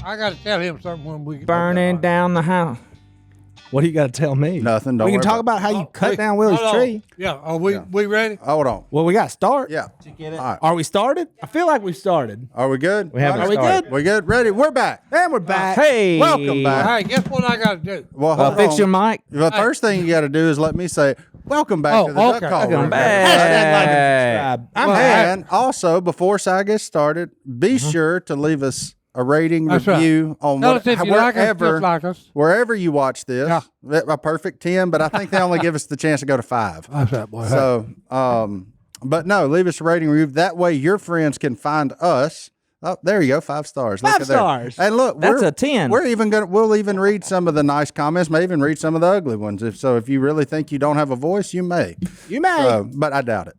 I got to tell him something when we Burning down the house. What do you got to tell me? Nothing. Don't we can worry talk about how you cut down Willie's tree. Yeah. Are we ready? Hold on. Well, we got to start. Yeah. Get it? All right. Are we started? I feel like we started. Are we good? We haven't Are we started. good? We good? Ready? We're back. And we're back. Hey. Welcome back. All right. Guess what I got to do? Well, hold Fix on. your mic. The first thing you got to do is let me say, welcome back to the Duck okay. Call. Welcome Room. back. I'm And also, before Si gets started, be sure to leave us a rating, That's review on Tell us if you like us, wherever, just like us. wherever you watch this. Yeah. A perfect 10, but I think they only give us the chance to go to 5. That's that boy. So, but no, leave us a rating review. That way your friends can find us. Oh, there you go. 5 stars. 5 stars. And look, That's a 10. We're even we'll even read some of the nice comments, may even read some of the ugly ones. If you really think you don't have a voice, you may. You may. But I doubt it.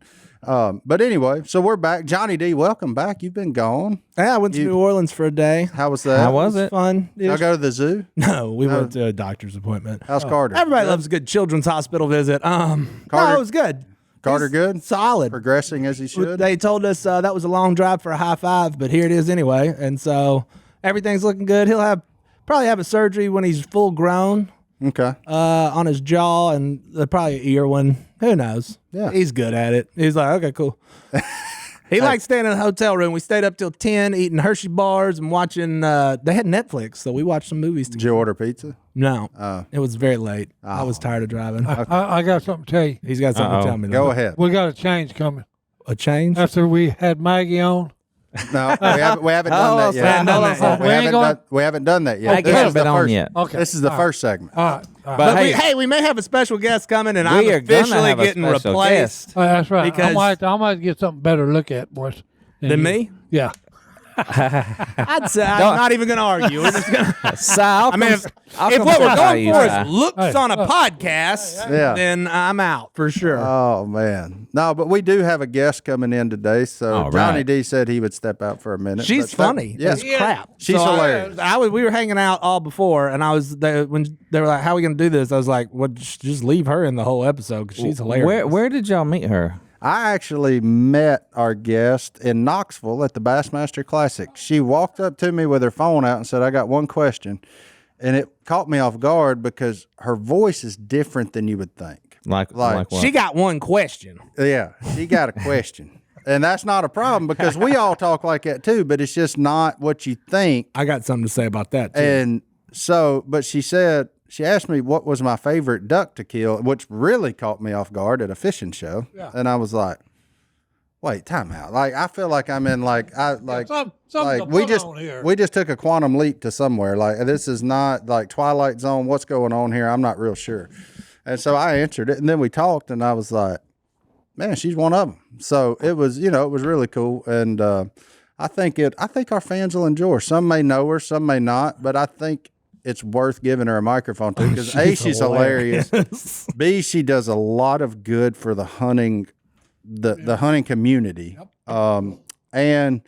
But anyway, so we're back. Johnny D, welcome back. You've been gone. Yeah, I went to New Orleans for a day. How was that? How was it? Fun. Y'all go to the zoo? No, we went to a doctor's appointment. How's Carter? Everybody loves a good children's hospital visit. No, Carter- it was good. Carter He's good? Solid. Progressing as he should? They told us that was a long drive for a high five, but here it is anyway. And so everything's looking good. He'll probably have a surgery when he's full grown Okay. on his jaw and probably an ear one. Who knows? Yeah. He's good at it. He's like, okay, cool. He likes staying in a hotel room. We stayed up till 10 eating Hershey bars and watching. They had Netflix, so we watched some movies Did together. you order pizza? No, it was very late. I was tired of driving. I got something to tell you. He's got something to tell me. Go ahead. We got a change coming. A change? After we had Maggie on. No, we haven't done that yet. We haven't done that yet. I haven't been on yet. Okay. This is the first segment. All right. But hey, we may have a special guest coming, and we I'm are gonna officially have a getting special replaced. guest. That's right. Because- I might get something better to look at, boys. Than me? Yeah. I'd say I'm not even going to argue. We're just gonna, Si, I'll I mean, come- if I'll what come we're sit by going you, for Si. is looks on a podcast, Yeah. then I'm out for sure. Oh man, no, but we do have a guest coming in today. So All Johnny right. D said he would step out for a minute. She's but funny. Yeah, As crap. she's So hilarious. we were hanging out all before, and I was there when they were like, "How are we going to do this?" I was like, "Well, just leave her in the whole episode because she's hilarious." Where did y'all meet her? I actually met our guest in Knoxville at the Bassmaster Classic. She walked up to me with her phone out and said, "I got one question," and it caught me off guard because her voice is different than you would think. Like what? She got one question. Yeah, she got a question. And that's not a problem because we all talk like that too, but it's just not what you think. I got something to say about that too. And so, but she asked me what was my favorite duck to kill, which really caught me off guard at a fishing show. Yeah. And I was like, wait, time out. Like, I feel like I'm in we just took a quantum leap to somewhere. Like, this is not like Twilight Zone. What's going on here? I'm not real sure. And so I answered it, and then we talked, and I was like, man, she's one of them. So it was, it was really cool. And I think our fans will enjoy her. Some may know her, some may not, but I think it's worth giving her a microphone too because A, she's hilarious. B, she does a lot of good for the hunting, the hunting community. And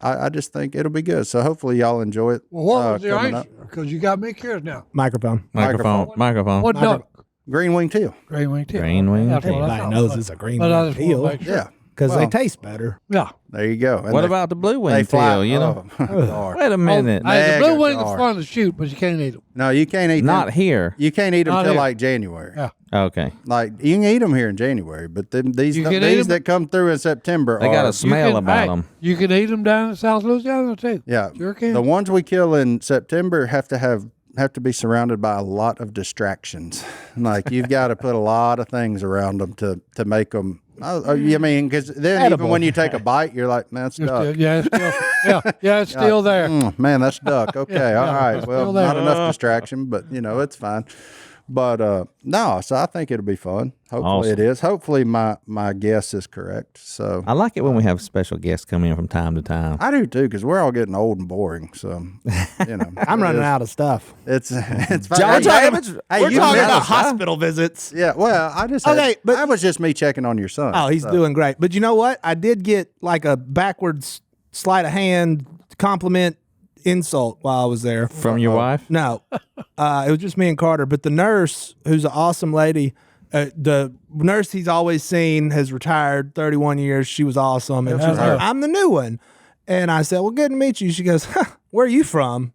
I just think it'll be good. So hopefully y'all enjoy it. Well, what was the coming answer? up. Because you got me curious now. Microphone. Microphone. What duck? Green wing teal. Green wing teal. Green wing That's teal. what I Everybody thought. knows it's a green But I wing just wanna teal make sure. Yeah. because they Well, taste better. Yeah. There you go. And What they- about the blue they wing fly? teal? You know. Oh, Wait a minute. Hey, the blue Mega wing is jar. fun to shoot, but you can't eat them. no, you can't eat Not them. here. You can't eat them Not till here. like January. Yeah. Okay. Like you can eat them here in January, but these You can eat 'em? that come through in September They got are a smell about them. You can eat them down in South Louisiana too. yeah. Sure can. The ones we kill in September have to be surrounded by a lot of distractions. Like you've got to put a lot of things around them to make them. I mean, because then Edible. even when you take a bite, you're like, man, it's It's duck. still, yeah, it's still, it's still there. Man, that's duck. Okay, all right. it's Well, still there. not enough distraction, but it's fine. But no, so I think it'll be fun. Hopefully Awesome. it is. Hopefully my guess is correct. So I like it when we have special guests come in from time to time. I do too, because we're all getting old and boring. So I'm running out of stuff. It's fine. John, Hey, We're you talking missed about us. hospital visits. Yeah, well, I just Okay, but- that was just me checking on your son. Oh, he's so. doing great. But you know what? I did get like a backwards sleight of hand compliment insult while I was there. From your wife? No, it was just me and Carter. But the nurse, who's an awesome lady, the nurse he's always seen has retired 31 years. She was awesome. And she was like, I'm the new one. And I said, well, good to meet you. She goes, where are you from?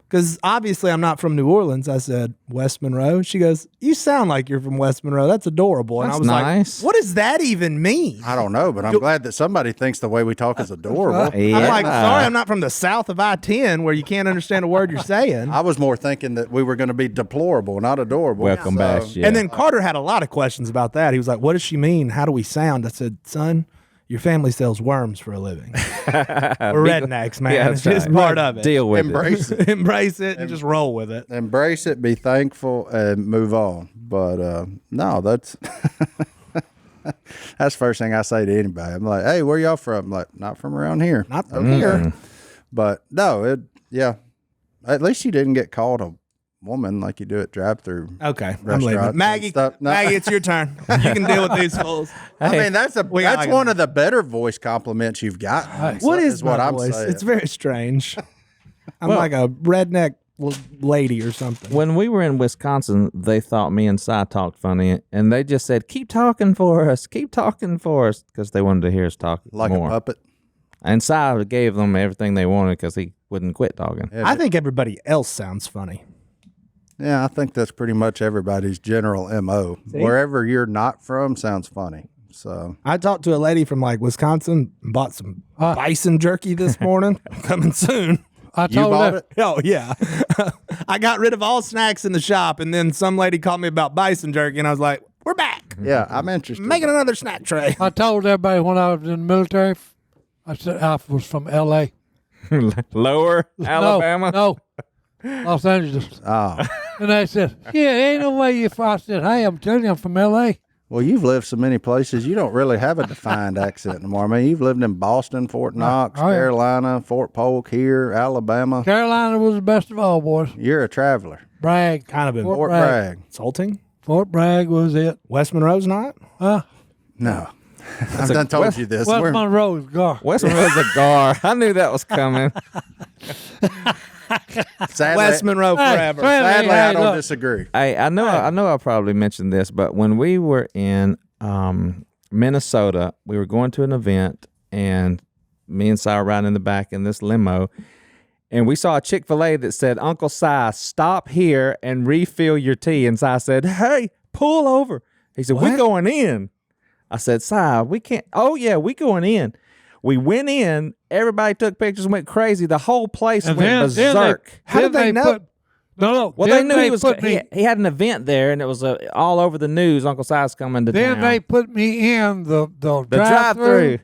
Because obviously I'm not from New Orleans. I said, West Monroe. She goes, you sound like you're from West Monroe. That's adorable. And I was nice. like, what does that even mean? I don't know, but I'm glad that somebody thinks the way we talk is adorable. Yeah. I'm like, sorry, I'm not from the south of I-10 where you can't understand a word you're saying. I was more thinking that we were going to be deplorable, not adorable. Welcome back. Yeah. And then Carter had a lot of questions about that. He was like, what does she mean? How do we sound? I said, son, your family sells worms for a living. We're rednecks, man. Yeah, it's that's just right. part of it. Deal with Embrace it. Embrace it and just roll with it. Embrace it, be thankful, and move on. But no, that's that's the first thing I say to anybody. I'm like, hey, where y'all from? I'm like, not from around here. Not from here. But no, at least you didn't get called a woman like you do at drive-through. Okay, I'm restaurants leaving. and Maggie, stuff. No. Maggie, it's your turn. You can deal with these fools. I mean, that's like one of the better voice compliments you've got. What is what my I'm voice? saying. It's very strange. I'm like a redneck lady or something. when we were in Wisconsin, they thought me and Si talked funny, and they just said, keep talking for us, because they wanted to hear us talk like more. a puppet. And Si gave them everything they wanted because he wouldn't quit talking. I think everybody else sounds funny. Yeah, I think that's pretty much everybody's general MO. Wherever you're not from sounds funny. So I talked to a lady from like Wisconsin and bought some bison jerky this morning. Coming soon. I you told bought her, it? Oh, yeah. I got rid of all snacks in the shop, and then some lady called me about bison jerky, and I was like, we're back. Yeah, I'm interested. Making another snack tray. I told everybody when I was in the military, I said I was from L.A. Lower Alabama? No, Los Angeles. Oh. And they said, yeah, ain't no way you. I said, hey, I'm telling you, I'm from L.A. Well, you've lived so many places, you don't really have a defined accent anymore. I mean, you've lived in Boston, Fort Knox, Oh, yeah. Carolina, Fort Polk, here, Alabama. Carolina was the best of all, boys. You're a traveler. Bragg. Kind of Fort Bragg. insulting. Fort Bragg was it. West Monroe's not? No. I've done told you this. West We're- Monroe's gar. West Monroe's a gar. I knew that was coming. sadly, West Monroe forever. sadly, I don't look. disagree. I know I probably mentioned this, but when we were in Minnesota, we were going to an event, and me and Si were riding in the back in this limo, and we saw a Chick-fil-A that said, Uncle Si, stop here and refill your tea. And Si said, hey, pull over. He said, we're going in. I said, Si, we can't. Oh, yeah, we going in. We went in. Everybody took pictures and went crazy. The whole place went berserk. How did they know? No. Well, they then knew he was. put me- He had an event there, and it was all over the news. Uncle Si's coming to Then town. they put me in the drive-through.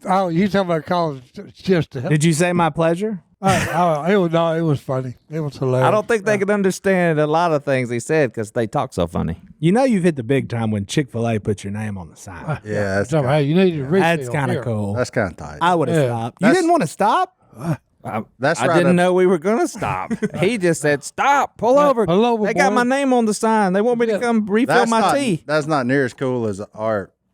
Oh, you talking about calling just to help? Did you say my pleasure? It was funny. It was hilarious. I don't think they could understand a lot of things he said because they talk so funny. You know you've hit the big time when Chick-fil-A puts your name on the sign. Yeah, that's So, hey, you need to refill. That's kind here. of cool. That's kind of tight. I would have Yeah. stopped. You didn't want to stop? That's I right didn't up- know we were going to stop. He just said, stop, pull over. pull over, They got boy. my name on the sign. They want me to come refill my not, tea. That's not near as cool as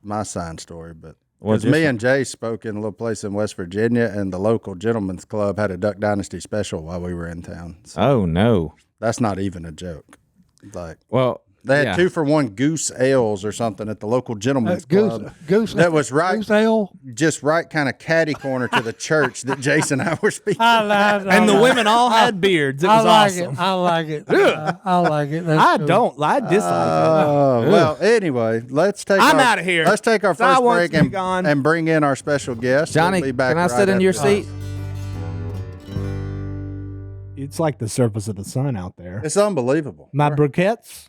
my sign story, but What's because me your and Jay spoke in a little place in West Virginia, and the local gentleman's club had a Duck Dynasty special while we were in town. So Oh, no. that's not even a joke. Like Well, they had yeah. 2-for-1 goose ales or something at the local gentleman's club. Goose. That was right, Goose ale. just right kind of catty corner to the church that Jason and I were speaking. And the women all had beards. It I was like awesome. it. I like it. I like it. That's I cool. don't. I dislike it. Oh, well, anyway, let's take I'm our- outta here. Let's take our Si first wants break to be gone. and bring in our special guest. Johnny, We'll be back can I right sit in your after seat? It's like the surface of the sun out there. this. It's unbelievable. My briquettes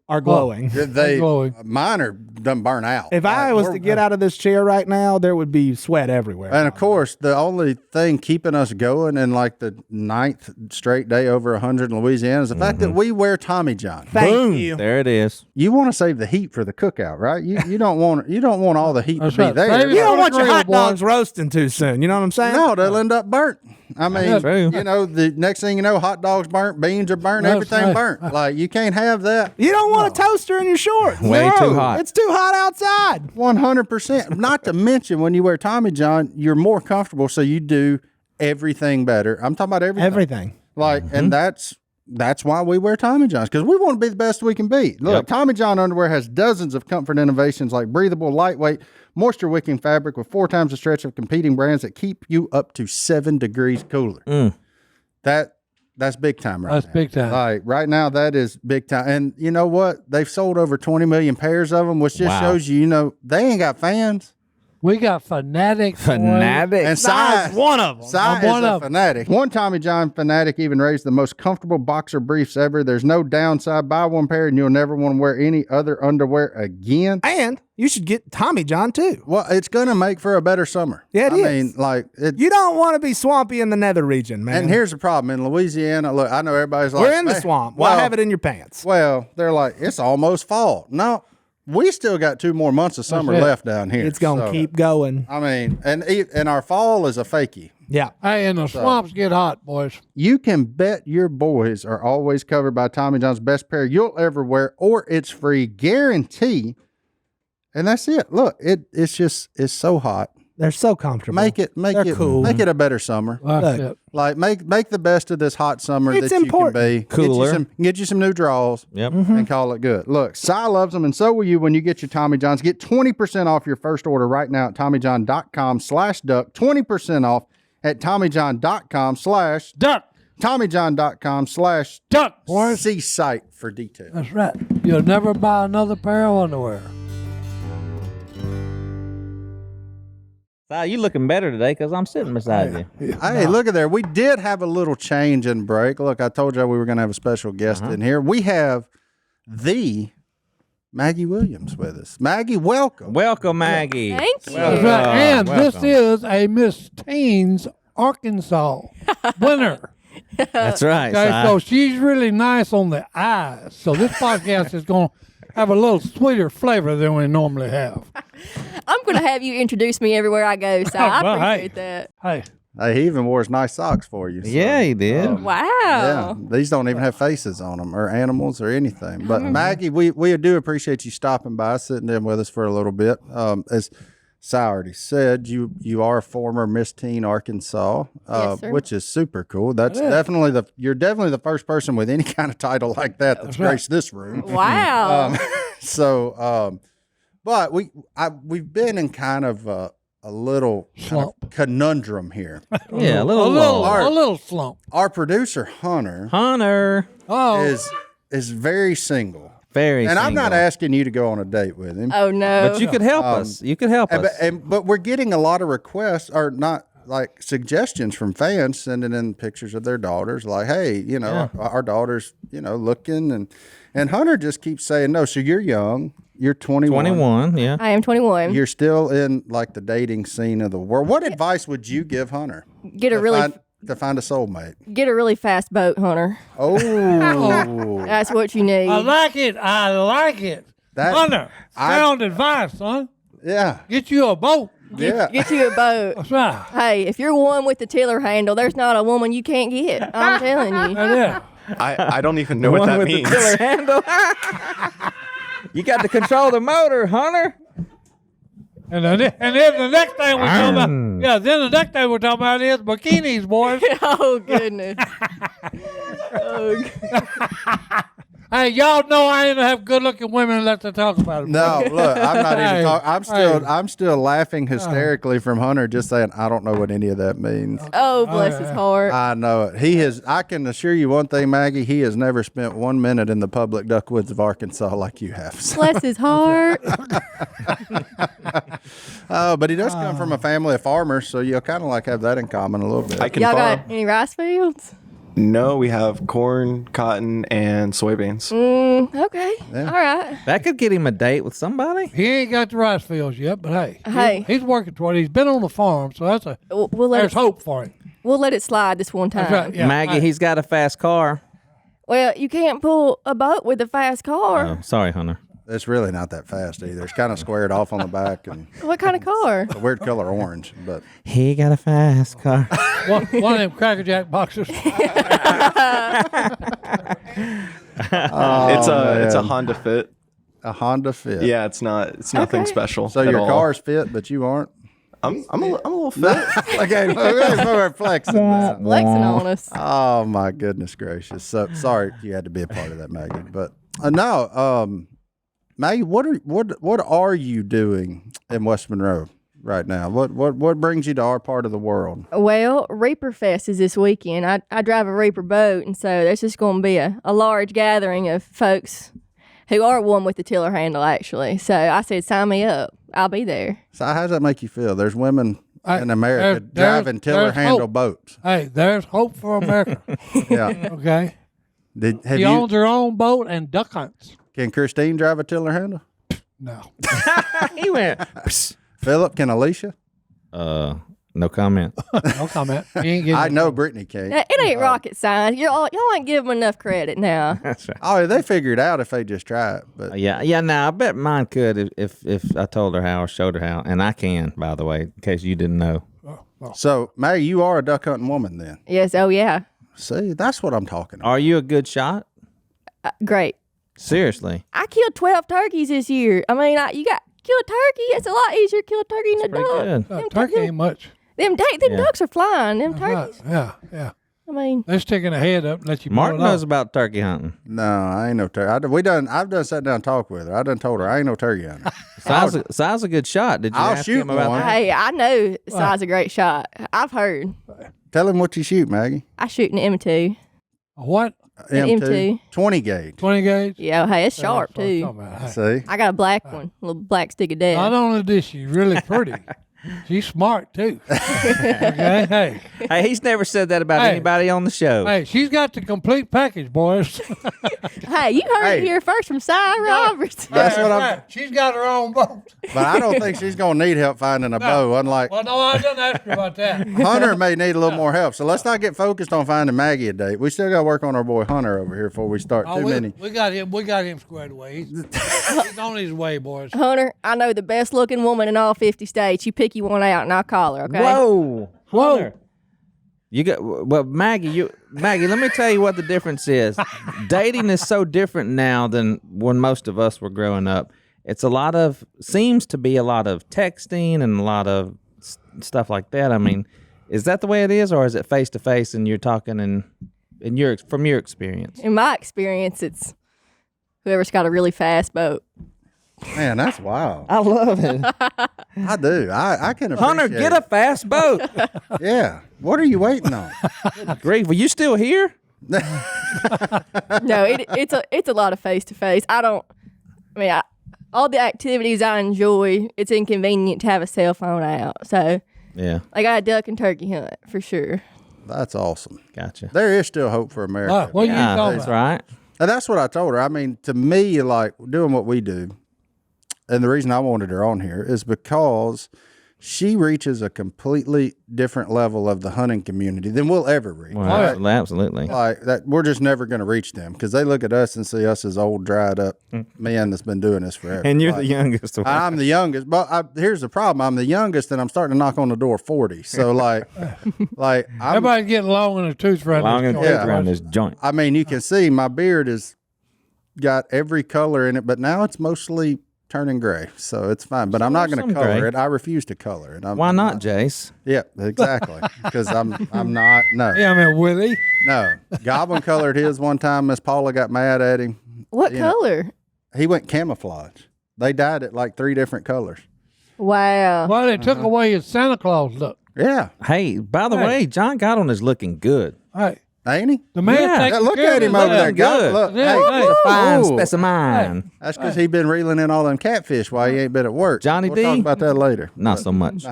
are glowing. They glowing. mine are done burn out. If I was to get out of this chair right now, there would be sweat everywhere. And of course, the only thing keeping us going in like the 9th straight day over 100 in Louisiana is the fact that we wear Tommy John. Thank you. There it is. You want to save the heat for the cookout, right? You don't want all the heat That's to be right. there. Save it You don't for want the your grill, hot boy. dogs roasting too soon. You know what I'm saying? No, they'll end up burnt. I mean, True. you know, the next thing you know, hot dogs burnt, beans are burnt, That's everything right. burnt. Like you can't have that. You don't want a toaster in your shorts. Way too hot. It's too hot outside. 100%. Not to mention when you wear Tommy John, you're more comfortable, so you do everything better. I'm talking about everything. Everything. Like, and that's that's why we wear Tommy Johns, because we want to be the best we can be. Look, Yep. Tommy John underwear has dozens of comfort innovations like breathable, lightweight, moisture-wicking fabric with 4 times the stretch of competing brands that keep you up to 7 degrees cooler. That's big time right That's now. big time. Like right now, that is big time. And you know what? They've sold over 20 million pairs of them, which just Wow. shows you, they ain't got fans. We got Fanatic. Fanatic. And size, one of them. Cy is one a of 'em. fanatic. One Tommy John fanatic even raised the most comfortable boxer briefs ever. There's no downside. Buy one pair and you'll never want to wear any other underwear again. And you should get Tommy John too. Well, it's going to make for a better summer. Yeah, it I is. mean, like, You don't want to be swampy in the nether region, man. and here's the problem. In Louisiana, look, I know everybody's like, we're in the "Hey, swamp. Why have it in your pants? Well, they're like, it's almost fall. No, we still got 2 more months of summer it. left down here. It's gonna So, keep going. I mean, and our fall is a fakie. Yeah. Hey, and the swamps get hot, boys. You can bet your boys are always covered by Tommy John's best pair you'll ever wear, or it's free guarantee. And that's it. Look, it's so hot. They're so comfortable. Make it cool. make it a better summer. That's Look. it. Like make the best of this hot summer It's that important. you can be. Cooler. Get you some new draws. Yep. And call it good. Look, Si loves them, and so will you when you get your Tommy Johns. Get 20% off your first order right now at TommyJohn.com/duck. 20% off at TommyJohn.com/ Duck. TommyJohn.com/ Duck, boys. see site for details. That's right. You'll never buy another pair of underwear. Si, you looking better today because I'm sitting beside you. Hey, look at there. We did have a little change in break. Look, I told you we were going to have a special guest in here. We have the Maggie Williams with us. Maggie, welcome. Welcome, Maggie. Thank you. That's right. And this welcome. is a Miss Teens Arkansas winner. That's right. Okay, Si. so she's really nice on the eyes. So this podcast is going to have a little sweeter flavor than we normally have. I'm going to have you introduce me everywhere I go, so I Well, hey. appreciate that. Hey, Hey, he even wore his nice socks for you. So, Yeah, he did. Wow. Yeah, these don't even have faces on them or animals or anything. But Maggie, we do appreciate you stopping by, sitting in with us for a little bit. As Si already said, you are a former Miss Teen Arkansas, Yes, sir. which is super cool. That's you're definitely the first person with any kind of title like that's right. graced this room. Wow. But we've been in kind of a little kind of conundrum here. Yeah, a a little little, long. a little slump. Our producer Hunter Hunter. Oh, is very single. Very And I'm not single. asking you to go on a date with him. Oh, no. But you could help us. You could help us. But we're getting a lot of requests, or not like suggestions from fans sending in pictures of their daughters, like, hey, our daughter's, looking, and Hunter just keeps saying no. So you're young, you're 21. 21, yeah. I am 21. You're still in like the dating scene of the world. What advice would you give Hunter Get a to find a soulmate? get a really fast boat, Hunter. Oh, That's what you need. I like it. I like it. That- Hunter, sound advice, son. yeah, Get you a boat. yeah. Get you a boat. That's right. Hey, if you're one with the tiller handle, there's not a woman you can't get. I'm telling you. Yeah. I don't even know what that with means. the tiller handle. You got to control the motor, Hunter. And then the next thing we're talking about, then the next thing we're talking about is bikinis, boys. Oh, goodness. Hey, y'all know I ain't have good-looking women unless they talk about it. No, look, I'm not even Hey, talking. I'm still laughing hysterically from Hunter just saying I don't know what any of that means. Oh, bless his heart. I know it. He has. I can assure you one thing, Maggie. He has never spent 1 minute in the public duck woods of Arkansas like you have. So, Bless his heart. but he does come from a family of farmers, so you'll kind of like have that in common a little bit. I can Y'all farm. got any rice fields? No, we have corn, cotton, and soybeans. Okay. All right. That could get him a date with somebody. He ain't got the rice fields yet, but hey, Hey. he's working toward it. He's been on the farm, so We'll let there's it, hope for him. we'll let it slide this one time. That's right. Yeah. Maggie, Hey. he's got a fast car. Well, you can't pull a boat with a fast car. Oh, sorry, Hunter. It's really not that fast either. It's kind of squared off on the back and What kind of car? a weird color orange. But He got a fast car. One of them Cracker Jack boxers. It's a Honda Fit. a Honda Fit. Yeah, it's nothing Okay. special. So at your all. car's fit, but you aren't. I'm a little fit. Okay, we're flexing now. Flexing on us. Oh my goodness gracious! So sorry you had to be a part of that, Maggie. But no, Maggie, what are you doing in West Monroe right now? What brings you to our part of the world? Well, Reaper Fest is this weekend. I drive a Reaper boat, and so there's just going to be a large gathering of folks who are one with the tiller handle, actually. So I said, sign me up. I'll be there. So how does that make you feel? There's women in America there's driving tiller handle hope. boats. Hey, there's hope for America. Yeah. Okay. Have He you? owns her own boat and duck hunts. Can Christine drive a tiller handle? No. He went. Phillip, can Alicia? No comment. No comment. He ain't getting I know Brittany can. Now, it ain't rocket science. Y'all ain't give them enough credit now. That's right. Oh, they figure it out if they just try it. But Yeah. Now I bet mine could if I told her how or showed her how, and I can, by the way, in case you didn't know. so, Maggie, you are a duck hunting woman then. Yes, oh yeah. See, that's what I'm talking about. Are you a good shot? Great. Seriously? I killed 12 turkeys this year. I mean, you got kill a turkey. It's a lot easier to kill a turkey than a Pretty duck. good. turkey ain't much. Them ducks are flying. Them turkeys. Yeah. I mean, They're sticking a head up and let you pull Mark it knows off. about turkey hunting. No, I ain't no turkey. I've done sat down and talked with her. I done told her I ain't no turkey hunter. Si's a good shot. Did you I'll ask shoot him about one. that? hey, I know Si's a great shot. I've heard. Tell him what you shoot, Maggie. I shoot an M2. What? An M2. 20 gauge. 20 gauge? Yeah, hey, it's sharp That's what I'm too. talking about. Hey, See? I got a black one, a little black stick of death. not only is she really pretty, she's smart too. Okay, hey. Hey, he's never said that about Hey. anybody on the show. Hey, she's got the complete package, boys. Hey, you heard Hey. it here first from Si Robertson. That's what I'm. Right. She's got her own boat. But I don't think she's gonna need help finding a bow. Unlike Well, no, I didn't ask her about that. Hunter may need a little more help. So let's not get focused on finding Maggie a date. We still got to work on our boy Hunter over here before we start Oh, too many. we got him squared away. He's on his way, boys. Hunter, I know the best looking woman in all 50 states. You pick you one out and I'll call her, okay? Whoa. Hunter. You got well, Maggie. Let me tell you what the difference is. Dating is so different now than when most of us were growing up. It's seems to be a lot of texting and a lot of stuff like that. I mean, is that the way it is, or is it face to face and you're talking from your experience? In my experience, it's whoever's got a really fast boat. Man, that's wild. I love it. I do. I can appreciate Hunter, get a fast boat. Yeah. What are you waiting on? Grief, were you still here? No, it's a lot of face to face. All the activities I enjoy, it's inconvenient to have a cell phone out. So Yeah, I got a duck and turkey hunt for sure. That's awesome. gotcha. There is still hope for America. What are you Yeah, talking that's about? right. And that's what I told her. I mean, to me, like doing what we do, and the reason I wanted her on here is because she reaches a completely different level of the hunting community than we'll ever reach. Well, absolutely. Like that, we're just never going to reach them because they look at us and see us as old, dried up men that's been doing this forever. And you're Like, the youngest one. I'm the youngest, but here's the problem: I'm the youngest, and I'm starting to knock on the door of 40. So like I'm, Everybody's getting long in the tooth right Long and now. thick around this joint. I mean, you can see my beard has got every color in it, but now it's mostly turning gray, so it's fine. But I'm not going some to color gray. it. I refuse to color it. Why not, Jace? Yeah, exactly. Because I'm not. No, Yeah, I mean, Willie. no. Godwin colored his one time. Miss Paula got mad at him. What You know. color? He went camouflage. They dyed it like 3 different colors. Wow. Well, they took away his Santa Claus look. Yeah, Hey, by the Hey. way, John Godwin is looking good. Hey, ain't he? the man Yeah. taking Look care at of him his over there. looking God, good. look, Yeah, hey, hey. Fine Ooh. specimen. That's because he been reeling in all them catfish while he ain't been at work. Johnny we'll D? talk about that later. Not so much.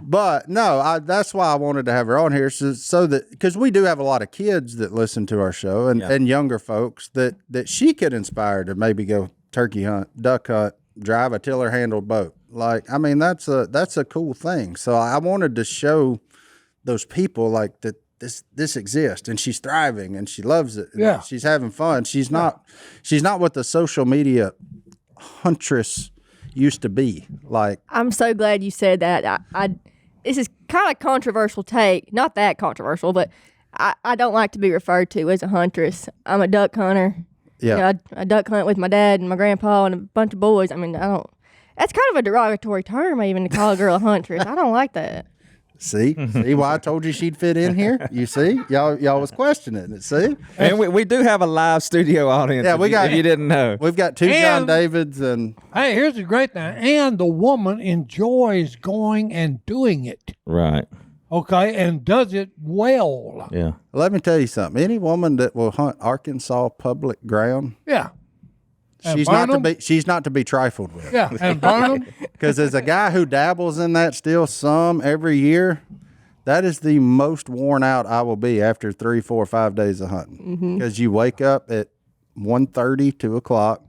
But no, that's why I wanted to have her on here, so that because we do have a lot of kids that listen to our show and younger folks that she could inspire to maybe go turkey hunt, duck hunt, drive a tiller handled boat. Like, I mean, that's a cool thing. So I wanted to show those people like that this exists, and she's thriving and she loves it. And Yeah. she's having fun. She's not what the social media huntress used to be. Like, I'm so glad you said that. This is kind of controversial take. Not that controversial, but I don't like to be referred to as a huntress. I'm a duck hunter. Yeah. You know, I duck hunt with my dad and my grandpa and a bunch of boys. I mean, I don't. That's kind of a derogatory term, even to call a girl a huntress. I don't like that. See why I told you she'd fit in here? You see, y'all was questioning it. See, And we do have a live studio audience. Yeah, if you didn't know. we've got two John Davids and Hey, here's the great thing. And the woman enjoys going and doing it. Right. Okay, and does it well. Yeah. let me tell you something. Any woman that will hunt Arkansas public ground, Yeah. And she's not to be trifled with. Yeah, and burn them. Because as a guy who dabbles in that still some every year, that is the most worn out I will be after 3, 4, 5 days of hunting. Because you wake up at 1:30, 2 o'clock,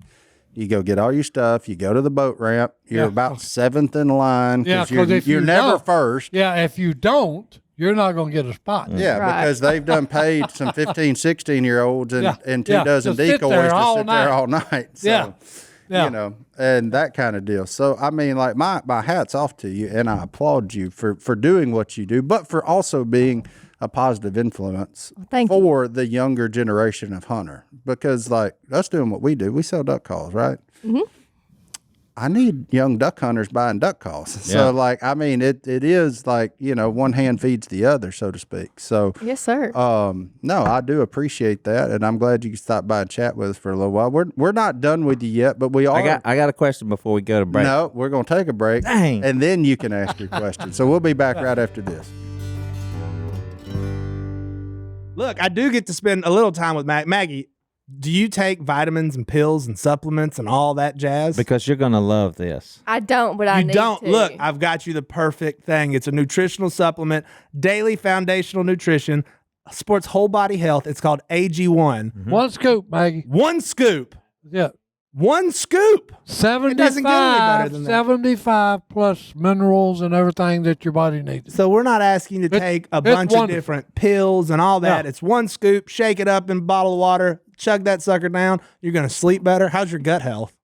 you go get all your stuff, you go to the boat ramp, you're about seventh in line Yeah, because because if you're you never don't- first. Yeah, if you don't, you're not going to get a spot. Yeah, Right. because they've done paid some 15, 16-year-olds and, Yeah, and 2 yeah, dozen to sit decoys there to all sit there night. all night. So, Yeah, yeah. you know, and that kind of deal. So, I mean, like, my hat's off to you, and I applaud you for doing what you do, but for also being a positive influence Thank you. for the younger generation of hunter. Because, like, us doing what we do, we sell duck calls, right? Mm-hmm. I need young duck hunters buying duck calls. Yeah. So, like, I mean, it is like, you know, one hand feeds the other, so to speak. So, Yes, sir. no, I do appreciate that, and I'm glad you stopped by and chat with us for a little while. We're not done with you yet, but we are. I got a question before we go to break. No, we're going to take a break, Dang. and then you can ask your question. So we'll be back right after this. Look, I do get to spend a little time with Maggie. Do you take vitamins and pills and supplements and all that jazz? Because you're going to love this. I don't, but I you need don't. to. Look, I've got you the perfect thing. It's a nutritional supplement, daily foundational nutrition, supports whole body health. It's called AG1. One scoop, Maggie. One scoop. Yeah. One scoop. 75, doesn't get any better than that. 75 plus minerals and everything that your body needs. So we're not asking you to take a it's bunch of wonderful. different pills and all that. Yeah. It's one scoop, shake it up in a bottle of water, chug that sucker down. You're going to sleep better. How's your gut health?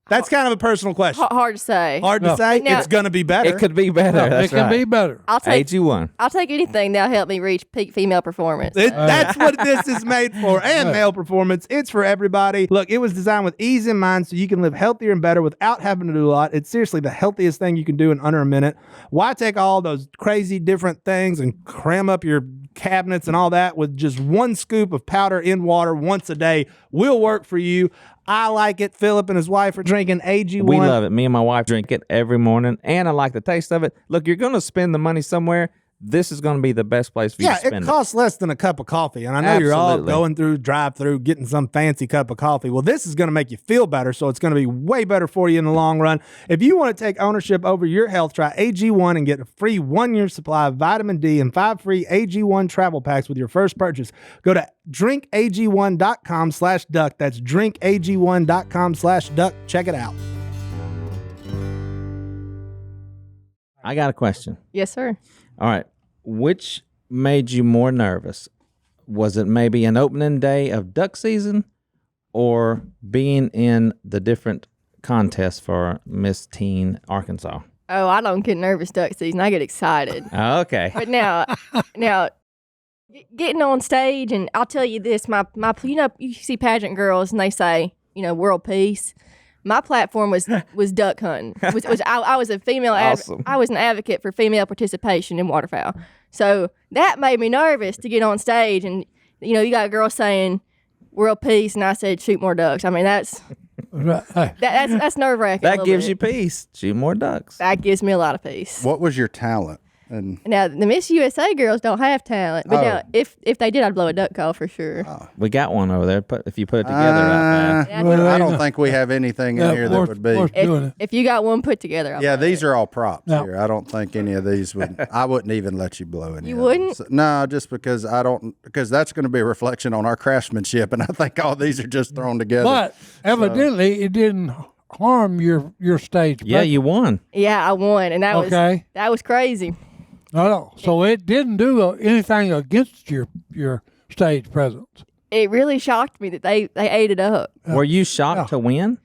That's kind of a personal question. Hard to say. Hard to No. say. Now- it's going to be better. It could be better. Yeah, That's it can right. be better. I'll take AG1. anything that'll help me reach peak female performance. That's what this is made for. And male performance. It's for everybody. Look, it was designed with ease in mind so you can live healthier and better without having to do a lot. It's seriously the healthiest thing you can do in under a minute. Why take all those crazy different things and cram up your cabinets and all that with just one scoop of powder in water once a day? Will work for you. I like it. Phillip and his wife are drinking AG1. We love it. Me and my wife drink it every morning, and I like the taste of it. Look, you're going to spend the money somewhere. This is going to be the best place for you Yeah, to spend it costs less than a cup of coffee. And I know you're all Absolutely. going through drive-through, getting some fancy cup of coffee. Well, this is going to make you feel better, so it's going to be way better for you in the long run. If you want to take ownership over your health, try AG1 and get a free 1-year supply of vitamin D and 5 free AG1 travel packs with your first purchase. Go to drinkag1.com/duck. That's drinkag1.com/duck. Check it out. I got a question. Yes, sir. All right. Which made you more nervous? Was it maybe an opening day of duck season or being in the different contests for Miss Teen Arkansas? Oh, I don't get nervous duck season. I get excited. Okay. But now, getting on stage, and I'll tell you this, my, you know, you see pageant girls and they say, you know, world peace. My platform was duck hunting. I was a female. Awesome. I was an advocate for female participation in waterfowl. So that made me nervous to get on stage, and you know, you got girls saying world peace, and I said shoot more ducks. I mean, that's Hey, that's nerve wracking. That gives you peace. Shoot more ducks. That gives me a lot of peace. What was your talent? And Now the Miss USA girls don't have talent, but Oh. now if they did, I'd blow a duck call for sure. We got one over there. If you put it together right fast. Yeah, well, I ain't don't no- think we have anything in yeah, here that worth- would be. worth doing it. if you got one put together, I'll Yeah, blow these it. are all props No. here. I don't think any of these would. I wouldn't even let you blow any. You of them. wouldn't? So- no, just because I don't. Because that's going to be a reflection on our craftsmanship, and I think all these are just thrown together. But evidently, it didn't harm your stage. Yeah, you won. Yeah, I won, and that Okay. was crazy. No. So it didn't do anything against your stage presence. It really shocked me that they ate it up. Were you shocked to win?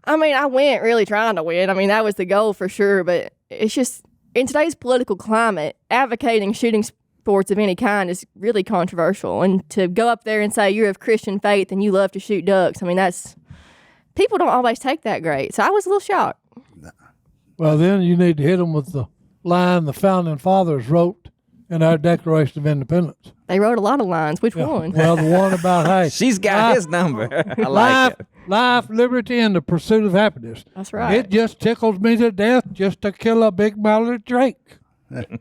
I mean, I went really trying to win. I mean, that was the goal for sure. But it's just in today's political climate, advocating shooting sports of any kind is really controversial. And to go up there and say you're of Christian faith and you love to shoot ducks, I mean, that's people don't always take that great. So I was a little shocked. Well, then you need to hit them with the line the founding fathers wrote in our Declaration of Independence. They wrote a lot of lines. Which one? Well, the one about, hey, She's got his number. I like it. Life, liberty, and the pursuit of happiness. That's right. It just tickles me to death just to kill a big mallard drake.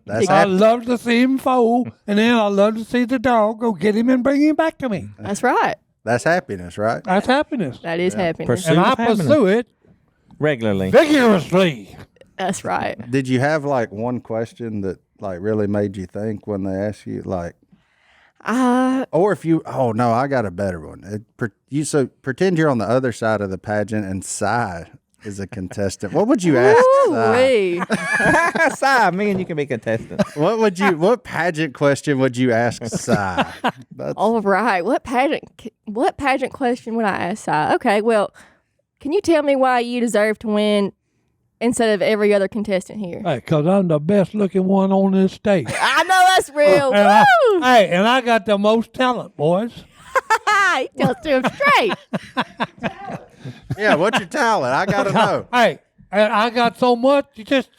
That's I hap- love to see him fall, and then I love to see the dog go get him and bring him back to me. That's right. that's happiness, right? That's happiness. That is happiness. Pursuit And I of happiness. pursue it Regularly. vigorously. That's right. Did you have like one question that like really made you think when they asked you like, or if you, oh no, I got a better one. So pretend you're on the other side of the pageant and Si is a contestant. What would you ask Si? Ooh-wee. Si, me and you can be contestants. What pageant question would you ask Si? That's, All right. What pageant question would I ask Si? Okay, well, can you tell me why you deserve to win instead of every other contestant here? Hey, because I'm the best looking one on this stage. I know that's real. And Woo! and I got the most talent, boys. He tells to him straight. yeah, what's your talent? I gotta know. Hey, and I got so much, you just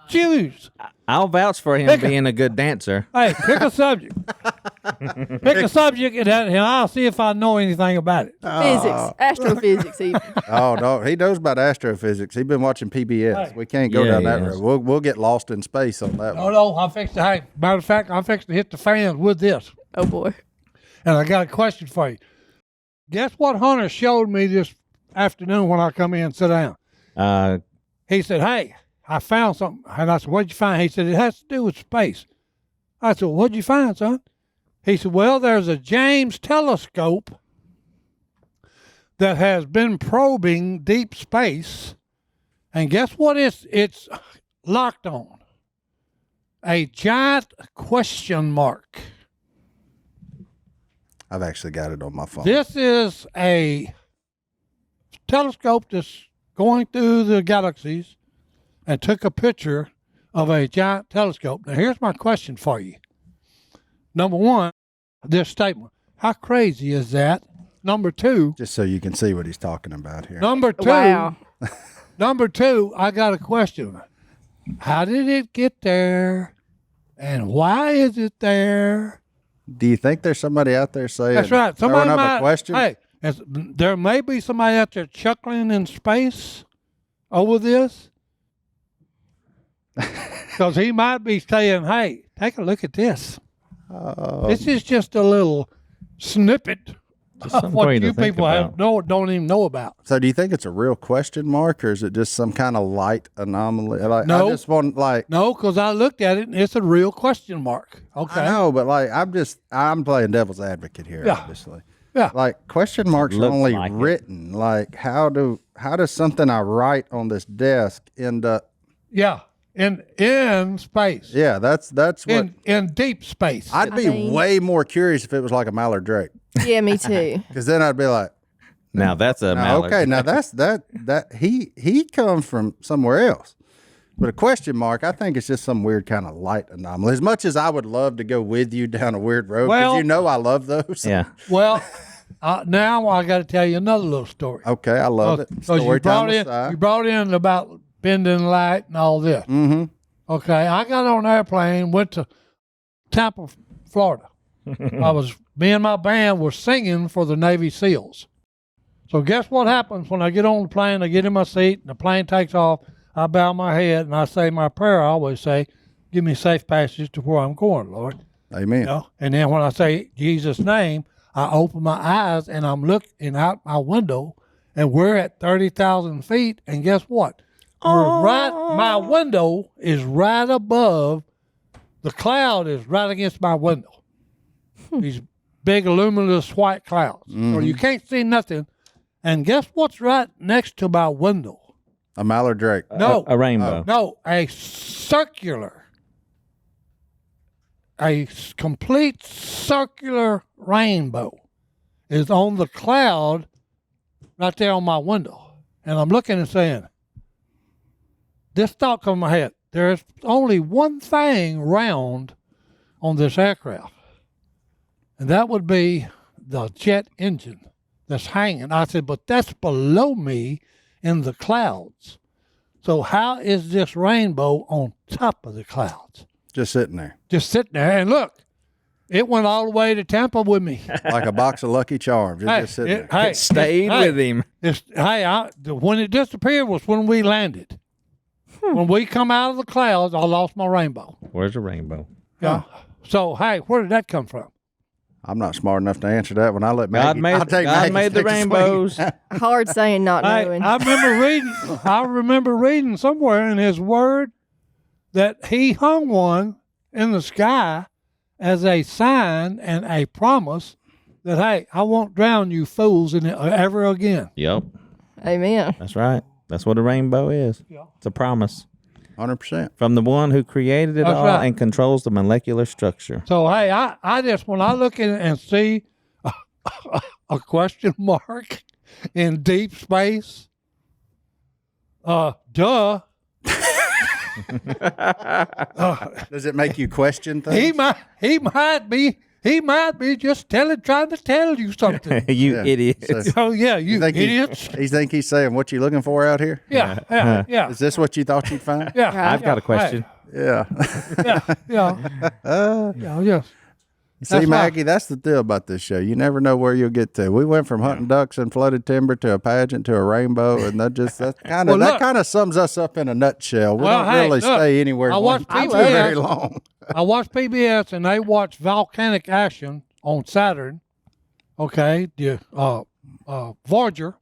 choose. I'll vouch for him being a good dancer. Hey, pick a subject. Pick a subject, and I'll see if I know anything about it. Physics, astrophysics, even. Oh no, he knows about astrophysics. He's been watching PBS. Hey. We can't go Yeah, down that he road. is. We'll get lost in space on that one. No, I'm fixing to, hey, matter of fact, I'm fixing to hit the fans with this. Oh boy. And I got a question for you. Guess what Hunter showed me this afternoon when I come in and sit down? He said, hey, I found something. And I said, what'd you find? He said, it has to do with space. I said, well, what'd you find, son? He said, well, there's a James telescope that has been probing deep space. And guess what it's locked on? A giant question mark. I've actually got it on my phone. This is a telescope that's going through the galaxies and took a picture of a giant telescope. Now, here's my question for you. Number one, this statement. How crazy is that? Number two. Just so you can see what he's talking about here. Number two. Wow. Number two, I got a question. How did it get there? And why is it there? Do you think there's somebody out there saying? That's right. Throwing Somebody up might, a question. Hey, there may be somebody out there chuckling in space over this. Because he might be saying, hey, take a look at this. This is just a little snippet of something for what you to you think people about. don't even know about. So do you think it's a real question mark, or is it just some kind of light anomaly? Like, No. I just want like. No, because I looked at it and it's a real question mark. Okay. I know, but like I'm playing devil's advocate here, Yeah. obviously. Yeah. Like question marks are Looks only like it. written. Like how does something I write on this desk end up? Yeah. In space. Yeah, that's what. In deep space. I'd be mean- way more curious if it was like a mallard drake, Yeah, me too. because then I'd be like, Now that's a "Now, mallard. okay, now that's that he comes from somewhere else. But a question mark, I think it's just some weird kind of light anomaly. As much as I would love to go with you down a weird road, because Well- you know I love those. Yeah. Well, now I got to tell you another little story. Okay, I love it. Because Story time with you brought in about bending light and all this. Mm-hmm. Okay, I got on an airplane, went to Tampa, Florida. Me and my band were singing for the Navy SEALs. So guess what happens when I get on the plane, I get in my seat, and the plane takes off, I bow my head, and I say my prayer. I always say, give me safe passage to where I'm going, Lord. Amen. You know? And then when I say Jesus' name, I open my eyes, and I'm looking out my window, and we're at 30,000 feet, and guess what? My window is right above, the cloud is right against my window. These big luminous white clouds. So you can't see nothing. And guess what's right next to my window? A mallard drake. No. A rainbow. No, a complete circular rainbow is on the cloud right there on my window. And I'm looking and saying, this thought come in my head. There's only one thing round on this aircraft. And that would be the jet engine that's hanging. I said, but that's below me in the clouds. So how is this rainbow on top of the clouds? Just sitting there. Just sitting there. And look, it went all the way to Tampa with me. Like a box of Lucky Charms. It's just sitting there. It stayed with him. When it disappeared was when we landed. When we come out of the clouds, I lost my rainbow. Where's the rainbow? Yeah. So, hey, where did that come from? I'm not smart enough to answer that. When I let God Maggie, God made the rainbows. Hard saying not knowing. I remember reading somewhere in his word that he hung one in the sky as a sign and a promise that, hey, I won't drown you fools in it ever again. Yep. Amen. That's right. That's what a rainbow is. Yeah. It's a promise 100%. from the one who created it That's all right. and controls the molecular structure. So, hey, I just, when I look in and see a question mark in deep space, duh. Does it make you question things? He might be just trying to tell you something. You Yeah. idiots. Oh yeah, you think idiots. You think he's saying, what you looking for out here? Yeah. Is this what you thought you'd find? Yeah. I've got a question. Yeah. Yes. See, That's Maggie, that's the deal about this show. You never know where you'll get to. We went from hunting ducks and flooded timber to a pageant to a rainbow, and that kind of sums us up in a nutshell. We don't really stay anywhere very long. I watched PBS, and they watched volcanic action on Saturn. Okay, the Voyager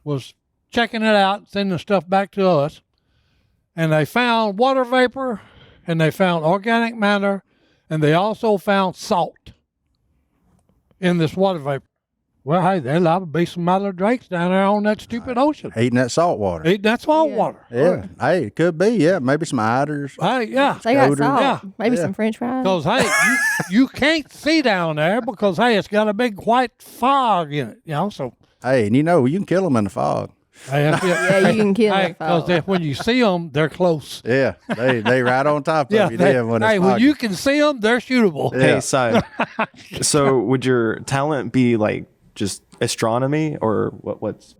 was checking it out, sending stuff back to us, and they found water vapor, and they found organic matter, and they also found salt in this water vapor. Well, hey, there's liable to be some mother drakes down there on that stupid ocean. Eating that salt water. Eating that salt water. Yeah. Hey, it could be. Yeah. Maybe some eiders. Hey, yeah. They got Odor. salt. Yeah. Maybe some French fries. Because, hey, you can't see down there because, hey, it's got a big white fog in it, so. Hey, and you can kill them in the fog. Hey, Yeah, you can kill them. Because when you see them, they're close. Yeah. They right on top of you then when it's hey, when foggy. you can see them, they're shootable. Yeah. Hey, Si. So would your talent be like just astronomy or what's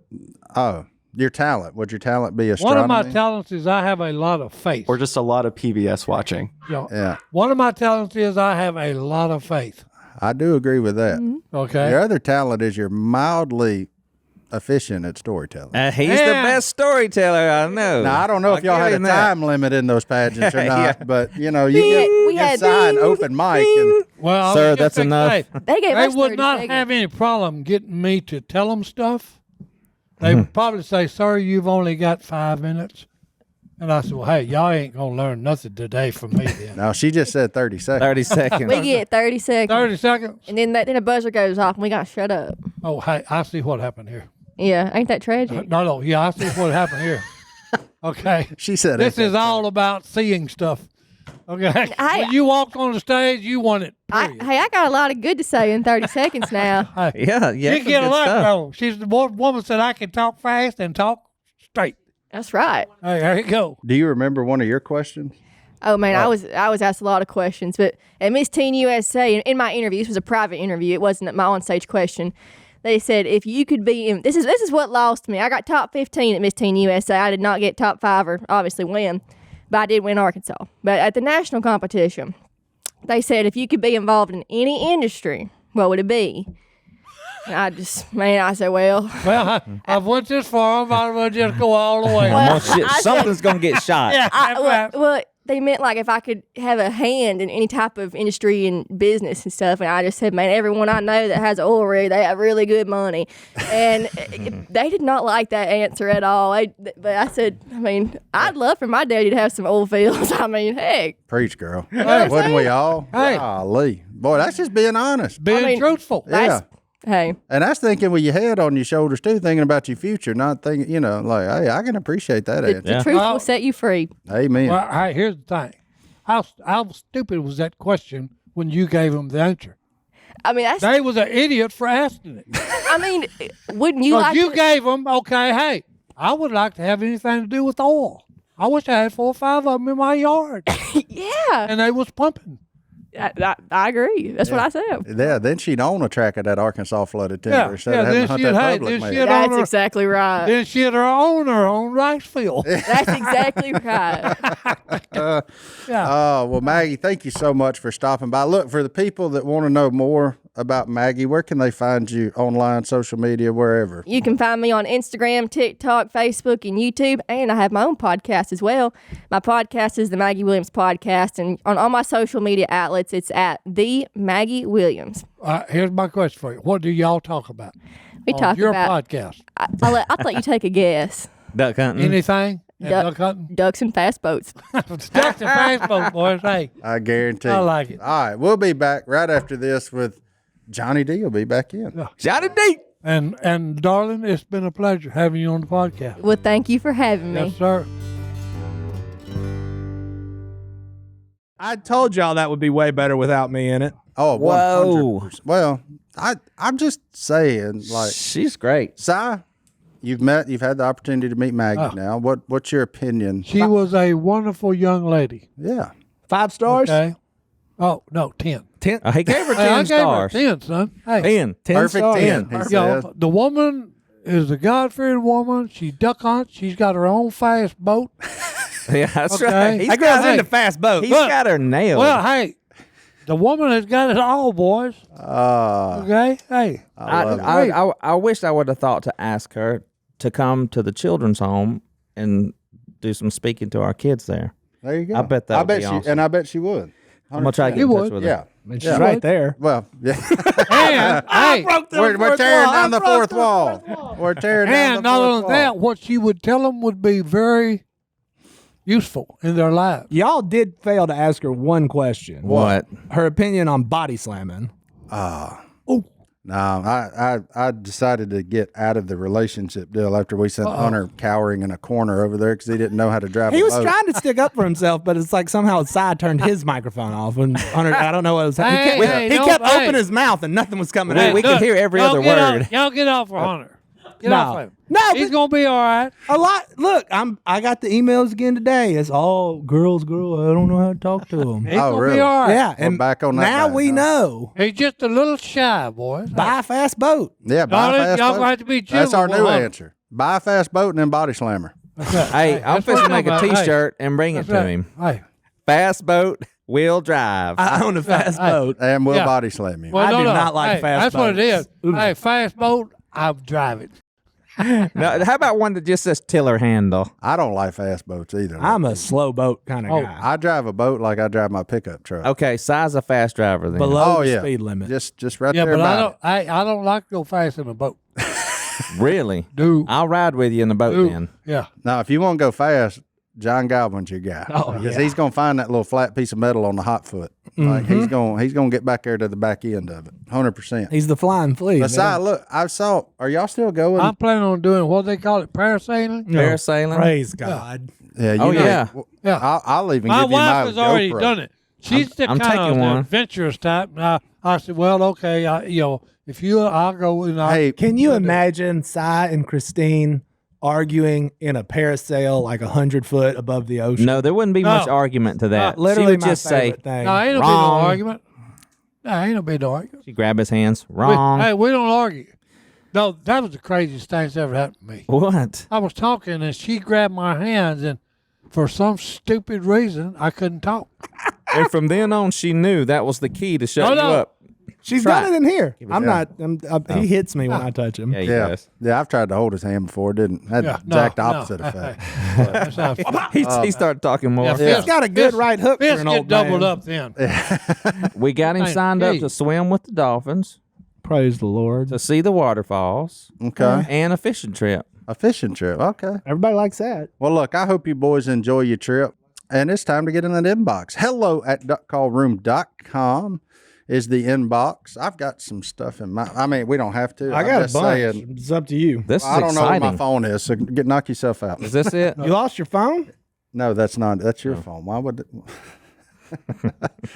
Oh, your talent. Would your talent be One astronomy? of my talents is I have a lot of faith. or just a lot of PBS watching? Yeah. One of my talents is I have a lot of faith. I do agree with that. Okay. Your other talent is you're mildly efficient at storytelling. He's the best storyteller I know. Now, I don't know if y'all had a time limit in those pageants or not, Yeah. but, you We get had sign ding, open mic. And, Well, I Sir, was just that's enough. They gave They us would 30 not seconds. have any problem getting me to tell them stuff. They would probably say, sir, you've only got 5 minutes. And I said, well, hey, y'all ain't going to learn nothing today from me then. no, she just said 30 seconds. 30 seconds. We get 30 seconds. 30 seconds? And then a buzzer goes off and we got to shut up. Oh, hey, I see what happened here. Yeah, ain't that tragic? No, yeah, I see what happened here. Okay. She said This it. is all about seeing stuff. Okay. When you walked on the stage, you won it. Period. I got a lot of good to say in 30 seconds now. Yeah. You some get a good lot, stuff. though. She's the woman said I can talk fast and talk straight. That's right. Hey, there you go. Do you remember one of your questions? Oh man, I was asked a lot of questions, but at Miss Teen USA, in my interview, this was a private interview. It wasn't my on-stage question. They said if you could be in, this is what lost me. I got top 15 at Miss Teen USA. I did not get top 5 or obviously win, but I did win Arkansas. But at the national competition, they said if you could be involved in any industry, what would it be? And I said, well, I've went this far. I might as well just go all the way. Well, shit, something's going to get shot. Yeah, that's right. well, they meant like if I could have a hand in any type of industry and business and stuff. And I just said, man, everyone I know that has an oil rig, they have really good money. And they did not like that answer at all. But I said, I mean, I'd love for my daddy to have some oil fields. I mean, heck. Preach, girl. Hey. Wouldn't we all? Hey. Golly. Boy, that's just being honest. Being truthful. Yeah. Hey. And that's thinking with your head on your shoulders, too, thinking about your future, not thinking, like, hey, I can appreciate that answer. The truth will set you free. Amen. Well, hey, here's the thing. How stupid was that question when you gave them the answer? I mean, They was an idiot for asking it. I mean, wouldn't you like you to- gave them, okay, hey, I would like to have anything to do with oil. I wish I had 4 or 5 of them in my yard. Yeah. And they was pumping. I agree. That's what I said. Yeah, then she'd own a track of that Arkansas flooded timber instead of having to hunt that public man. That's exactly right. Then she'd own her own rice field. That's exactly right. Oh, well, Maggie, thank you so much for stopping by. Look, for the people that want to know more about Maggie, where can they find you online, social media, wherever? You can find me on Instagram, TikTok, Facebook, and YouTube, and I have my own podcast as well. My podcast is the Maggie Williams Podcast, and on all my social media outlets, it's at the Maggie Williams. Here's my question for you. What do y'all talk about? We talk your about podcast. I'll let you take a guess. Duck hunting. Anything? Duck hunting? Ducks and fast boats. Ducks and fast boats, boys. Hey, I guarantee. I like it. All right, we'll be back right after this with Johnny D. Will be back in. Yeah. Johnny D. And darling, it's been a pleasure having you on the podcast. Well, thank you for having me. Yes, sir. I told y'all that would be way better without me in it. Oh, Whoa. 100%. Well, I'm just saying, like, She's great. Si, you've had the opportunity to meet Maggie now. What's your opinion? She was a wonderful young lady. Yeah. 5 stars? Okay. Oh, no, 10. 10? He gave her 10 Hey, I gave stars. her 10, son. Hey, 10. 10 Perfect stars. 10. He you says. know, the woman is a God-fearing woman. She duck hunts. She's got her own fast boat. Yeah, that's Okay. right. That girl's Hey. into fast boats. He's got her nailed. Well, hey, the woman has got it all, boys. Uh, Okay? Hey. I wish I would have thought to ask her to come to the children's home and do some speaking to our kids there. there you go. I bet that would be awesome. And I bet she would. I'm going to try to get You in touch would. with her. Yeah. I mean, she's right there. Well, yeah. And, hey, We're tearing down the fourth wall. We're tearing down and the not fourth only wall. that, what she would tell them would be very useful in their lives. Y'all did fail to ask her one question. What? Her opinion on body slamming. No, I decided to get out of the relationship deal after we sent Hunter cowering in a corner over there because he didn't know how to drive He a was boat. trying to stick up for himself, but it's like somehow Si turned his microphone off. And Hunter, I don't know what was happening. Hey, He don't- kept hey. opening his mouth and nothing was coming Hey, out. we can hear every y'all other get word. Y'all get off for Hunter. Get No. off him. No, He's but- going to be all right. A lot. Look, I got the emails again today. It's all girls. I don't know how to talk to them. He's Oh, going to really? be all right. Yeah, We're and back on that now guy, we huh? know. He's just a little shy, boys. Buy a fast boat. Yeah, buy a Y'all fast boat. gonna have to be That's our gentle new with Hunter. answer. Buy a fast boat and then body slammer. Hey, I'm that's what supposed to I'm make a talking about. T-shirt and bring it That's to right. him. Hey. Fast boat, wheel drive. I own a fast Hey. boat. And we'll Yeah. body slam you. Well, I no, do no. not like Hey, fast That's what it is. boats. Hey, fast boat, I'll drive it. No, how about one that just says tiller handle? I don't like fast boats either. I'm a slow boat kind of Oh, guy. I drive a boat like I drive my pickup truck. Okay, size a fast driver then. Below Oh, the yeah. speed limit. Just right Yeah, there but I about don't. I don't like to go fast in a boat. Really? Dude. I'll ride with you in the boat Dude. then. Yeah. it. Now, if you want to go fast, John Godwin's your guy. Oh, Because yeah. he's going to find that little flat piece of metal on the hot foot. Like he's going to get back there to the back end of it. 100%. He's the flying flea. But Si, look, I saw. Are y'all still going? I'm planning on doing what they call it, parasailing. Parasailing? Praise God. Yeah. You Oh, know, yeah. Yeah. I'll even My give you my wife has already GoPro. done it. She's the I'm kind of taking one. adventurous type. And I said, well, okay, if I'll go. And Hey, Can you imagine Si and Christine arguing in a parasail like 100 foot above the ocean? No, there wouldn't be much No. argument to that. Literally she would my just say, favorite thing. No, ain't no big no Wrong. argument. No, ain't no big no argument. she grab his hands. Wrong. Hey, we don't argue. No, that was the craziest thing that's ever happened to me. What? I was talking and she grabbed my hands, and for some stupid reason, I couldn't talk. And from then on, she knew that was the key to shut No, you no. up. She's Try done it in here. I'm Yeah. not. He hits me when I touch him. Yeah, he yeah, does. yeah. I've tried to hold his hand before. Didn't had Yeah, the exact no, opposite no. effect. That's how He started talking more. Yeah, He's got a good right hook for fists an get old doubled man. up then. We got him Hey, signed up hey. to swim with the dolphins, Praise the Lord. to see the waterfalls, Okay, and a fishing trip. a fishing trip. Okay. Everybody likes that. Well, look, I hope you boys enjoy your trip. And it's time to get in that inbox. Hello at duckcallroom.com is the inbox. I've got some stuff in my. I mean, we don't have to. I I'm got a just bunch. saying, It's up to you. This is I don't know where exciting. my phone is, so knock yourself out. Is this it? You lost your phone? No, that's not. That's your phone. Why would?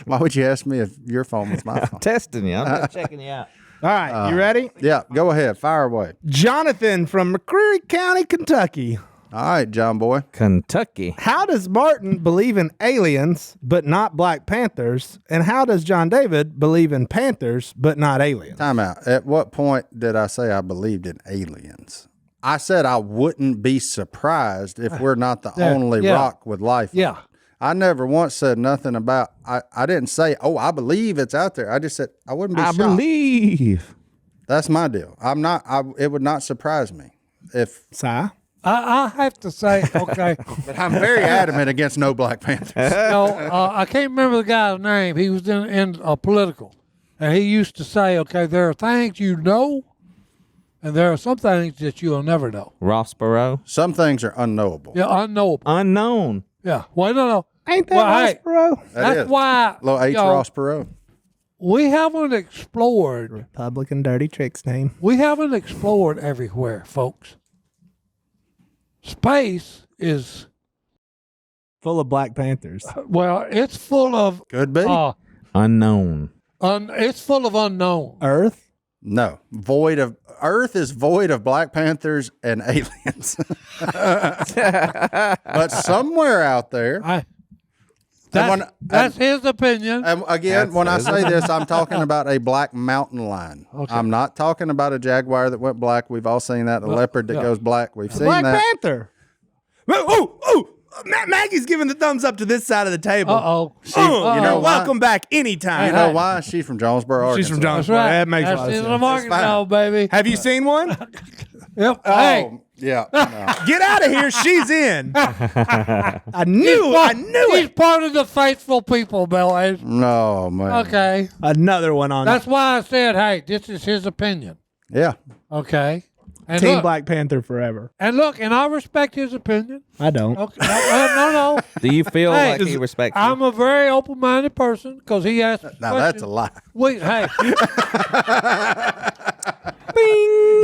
Why would you ask me if your phone was my phone? Testing you. I'm just checking you out. All right, you ready? Yeah, go ahead. Fire away. Jonathan from McCreary County, Kentucky. All right, John boy. Kentucky. How does Martin believe in aliens but not Black Panthers? And how does John David believe in Panthers but not aliens? Time out. At what point did I say I believed in aliens? I said I wouldn't be surprised if we're not the only rock with life. Yeah. I never once said nothing about, I didn't say, oh, I believe it's out there. I just said I wouldn't be shocked. believe. That's my deal. It would not surprise me if. Si? I have to say, okay. But I'm very adamant against no Black Panthers. I can't remember the guy's name. He was in political. And he used to say, okay, there are things you know, and there are some things that you'll never know. Rossborough. Some things are unknowable. Yeah, unknowable. Unknown. Yeah. Well, no. Ain't that Well, Rossborough? That's why Little H. Ross Perot. we haven't explored. Republican Dirty Tricks name. We haven't explored everywhere, folks. Space is Full of Black Panthers. it's full of Could be. Unknown. It's full of unknown. Earth? No. Earth is void of Black Panthers and aliens. But somewhere out there. That's his opinion. And again, when I say this, I'm talking about a black mountain lion. Okay. I'm not talking about a jaguar that went black. We've all seen that. A leopard that goes black. We've seen Black that. Panther. Oh, Maggie's giving the thumbs up to this side of the table. You know why? Welcome back anytime. You know why? She's from Jonesboro, Arkansas. She's from Jonesboro. That's right. That makes a lot That's of in sense. the Arkansas, baby. Have you seen one? Yep. Oh, Hey, yeah. No. Get out of here. She's in. I knew he's it. part of the faithful people, Bill. No, man. Okay. Another one on That's why I said, hey, this is his opinion. Yeah. Okay. And Team look, Black Panther forever. and I respect his opinion. I don't. Okay. No. Do you feel Hey, like he respects you? I'm a very open-minded person because he asked. Now that's a lie. Hey,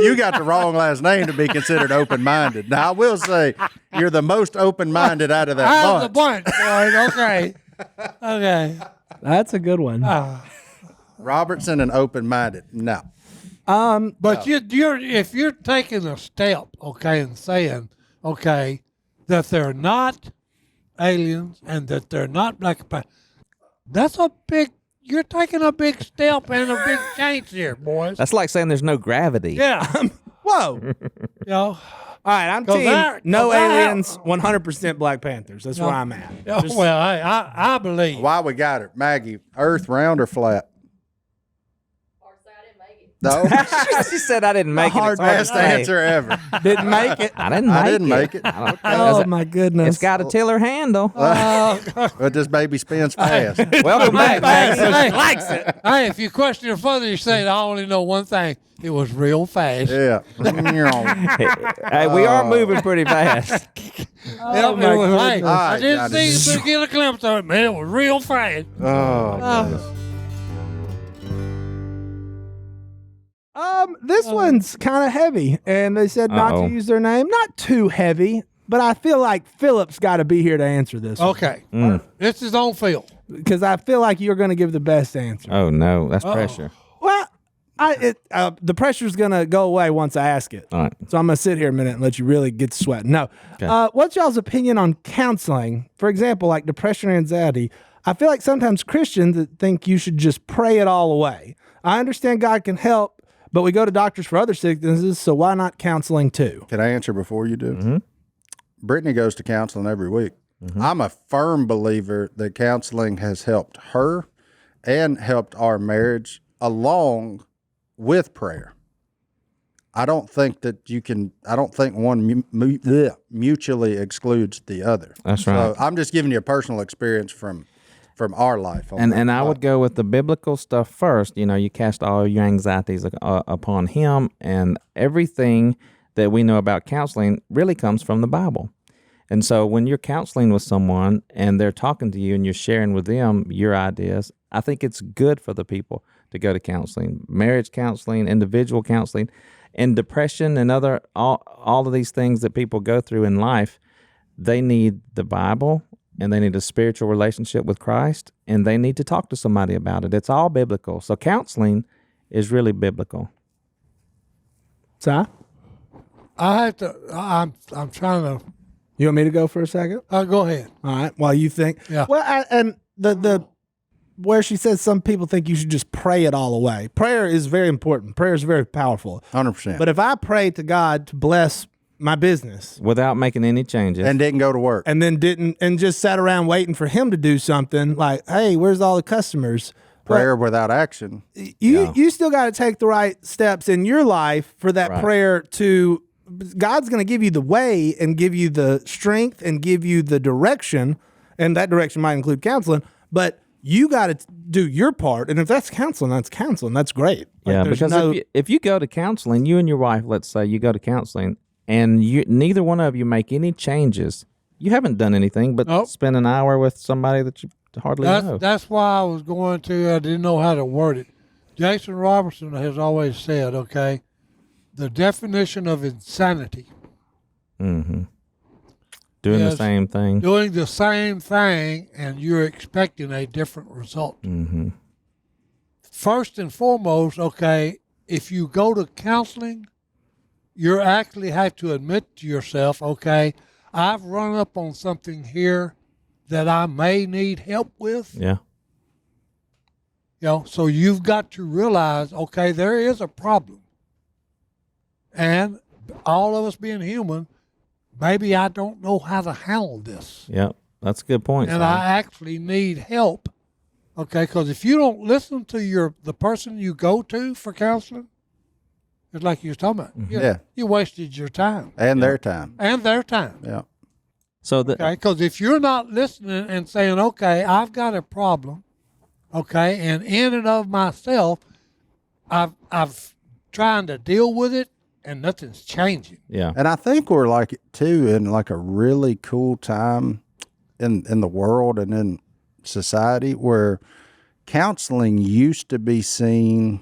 You got the wrong last name to be considered open-minded. Now I will say you're the most open-minded out of that out of the bunch. bunch, boys. Okay. That's a good one. Robertson and open-minded. No. But if you're taking a step, okay, and saying, okay, that they're not aliens and that they're not Black Panthers, you're taking a big step and a big change here, boys. That's like saying there's no gravity. Yeah. Whoa. All right, I'm team no aliens, 100% Black Panthers. That's where I'm at. Well, hey, I believe. Why we got it, Maggie? Earth round or flat? No. She said I didn't make it. It's hard to Best say. answer ever. Didn't make it. I didn't make it. I didn't make it. Oh, my goodness. It's got a tiller handle. But this baby spins fast. Welcome back, Maggie. Hey, likes it. Hey, if you question her further, you say, I only know one thing. It was real fast. Yeah. Hey, we are moving pretty fast. Oh, my goodness. I didn't God, see this you get a glimpse of it, man. It was real fast. Oh, This one's kind of heavy, and they said not to use their name. Not too heavy, but I feel like Phillip's got to be here to answer this. Okay. This is on field. Because I feel like you're going to give the best answer. Oh, no. That's pressure. Well, the pressure's going to go away once I ask it. All right. So I'm going to sit here a minute and let you really get to sweating. No. Okay. What's y'all's opinion on counseling? For example, like depression or anxiety. I feel like sometimes Christians think you should just pray it all away. I understand God can help, but we go to doctors for other sicknesses, so why not counseling too? Can I answer before you do? Mm-hmm. Brittany goes to counseling every week. Mm-hmm. I'm a firm believer that counseling has helped her and helped our marriage along with prayer. I don't think one mutually excludes the other. That's right. So I'm just giving you a personal experience from our life. And I would go with the biblical stuff first. You cast all your anxieties upon him, and everything that we know about counseling really comes from the Bible. And so when you're counseling with someone and they're talking to you and you're sharing with them your ideas, I think it's good for the people to go to counseling, marriage counseling, individual counseling, and depression and all of these things that people go through in life. They need the Bible, and they need a spiritual relationship with Christ, and they need to talk to somebody about it. It's all biblical. So counseling is really biblical. Si? I have to. I'm trying to You want me to go for a second? Go ahead. All right. While you think. Yeah. Well, and the where she says some people think you should just pray it all away. Prayer is very important. Prayer is very powerful. 100%. But if I pray to God to bless my business Without making any changes. And didn't go to work. and then didn't and just sat around waiting for him to do something like, hey, where's all the customers? Prayer without action. You still got to take the right steps in your life for that Right. prayer to. God's going to give you the way and give you the strength and give you the direction, and that direction might include counseling. But you got to do your part, and if that's counseling, that's counseling. That's great. Yeah, there's because if you go to counseling, you and your wife, let's say you go to counseling, and neither one of you make any changes, you haven't done anything but Nope. spend an hour with somebody that you hardly know. That's why I was going to. I didn't know how to word it. Jason Robertson has always said, okay, the definition of insanity. Mm-hmm. Doing the Yes. same thing. Doing the same thing and you're expecting a different result. Mm-hmm. First and foremost, okay, if you go to counseling, you actually have to admit to yourself, okay, I've run up on something here that I may need help with. Yeah. So you've got to realize, okay, there is a problem. And all of us being human, maybe I don't know how to handle this. Yep. That's a good point. And Sam. I actually need help. Okay, because if you don't listen to the person you go to for counseling, it's like you was talking about. Yeah. You wasted your time And their time. and their time. Yeah. So Okay, because if you're not listening and saying, okay, I've got a problem, okay, and in and of myself, I've trying to deal with it, and nothing's changing. yeah. And I think we're like too in like a really cool time in the world and in society where counseling used to be seen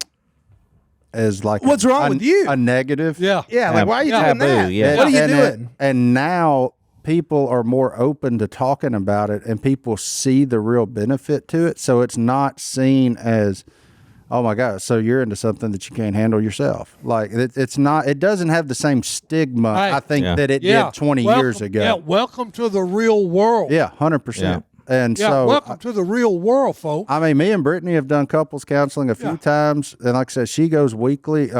as like What's wrong with you? a negative. Yeah. Yeah, like why are you doing Taboo, that? yeah. What are you And doing? and now people are more open to talking about it, and people see the real benefit to it. So it's not seen as, oh my God, so you're into something that you can't handle yourself. Like it's not. It doesn't have the same stigma, Right. I think, Yeah. that it Yeah. did 20 Welcome- years ago. Yeah, welcome to the real world. Yeah, 100%. And Yeah, so, welcome to the real world, folks. I mean, me and Brittany have done couples counseling a few times, and like I said, she goes weekly,